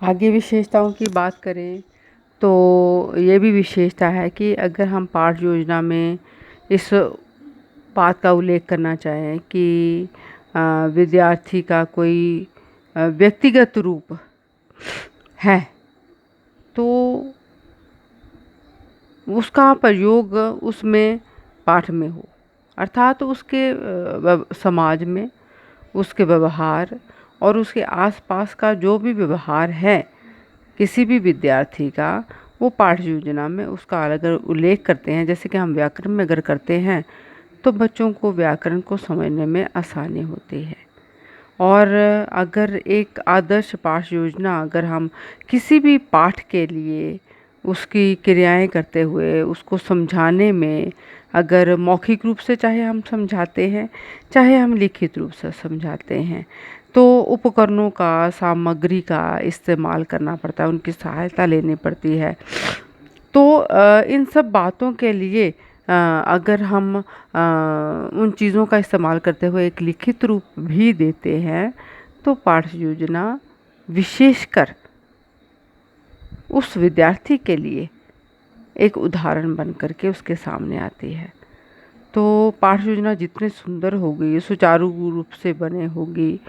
आगे विशेषताओं की बात करें तो ये भी विशेषता है कि अगर हम पाठ योजना में इस बात का उल्लेख करना चाहें कि विद्यार्थी का कोई व्यक्तिगत रूप है तो उसका प्रयोग उसमें पाठ में हो, अर्थात उसके समाज में उसके व्यवहार और उसके आसपास का जो भी व्यवहार है किसी भी विद्यार्थी का, वो पाठ योजना में उसका अगर उल्लेख करते हैं, जैसे कि हम व्याकरण में अगर करते हैं तो बच्चों को व्याकरण को समझने में आसानी होती है। और अगर एक आदर्श पाठ योजना अगर हम किसी भी पाठ के लिए उसकी क्रियाएं करते हुए उसको समझाने में, अगर मौखिक रूप से चाहे हम समझाते हैं चाहे हम लिखित रूप से समझाते हैं, तो उपकरणों का, सामग्री का इस्तेमाल करना पड़ता है, उनकी सहायता लेनी पड़ती है। तो इन सब बातों के लिए अगर हम उन चीज़ों का इस्तेमाल करते हुए एक लिखित रूप भी देते हैं तो पाठ योजना विशेषकर उस विद्यार्थी के लिए एक उदाहरण बन कर के उसके सामने आती है। तो पाठ योजना जितनी सुंदर होगी, सुचारू रूप से बने होगी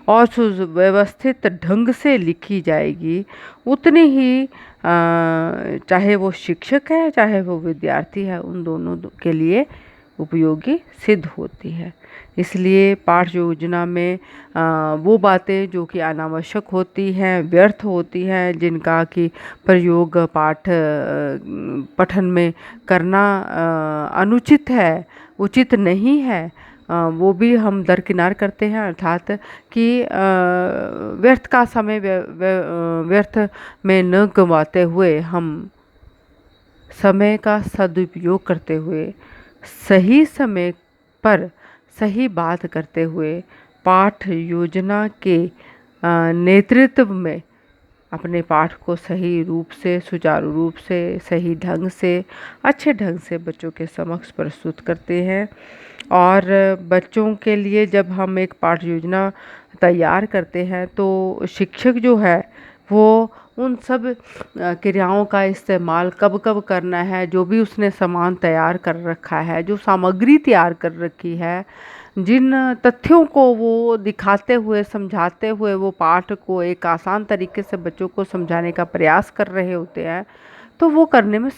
और सुव्यवस्थित ढंग से लिखी जाएगी, उतनी ही चाहे वो शिक्षक है चाहे वो विद्यार्थी है, उन दोनों के लिए उपयोगी सिद्ध होती है। इसलिए पाठ योजना में वो बातें जो कि अनावश्यक होती हैं, व्यर्थ होती हैं, जिनका कि प्रयोग पाठ पठन में करना अनुचित है, उचित नहीं है, वो भी हम दरकिनार करते हैं। अर्थात कि व्यर्थ का समय व्यर्थ में न गंवाते हुए हम समय का सदुपयोग करते हुए सही समय पर सही बात करते हुए पाठ योजना के नेतृत्व में अपने पाठ को सही रूप से, सुचारू रूप से, सही ढंग से, अच्छे ढंग से बच्चों के समक्ष प्रस्तुत करते हैं। और बच्चों के लिए जब हम एक पाठ योजना तैयार करते हैं तो शिक्षक जो है वो उन सब क्रियाओं का इस्तेमाल कब कब करना है, जो भी उसने सामान तैयार कर रखा है, जो सामग्री तैयार कर रखी है, जिन तथ्यों को वो दिखाते हुए, समझाते हुए वो पाठ को एक आसान तरीके से बच्चों को समझाने का प्रयास कर रहे होते हैं, तो वो करने में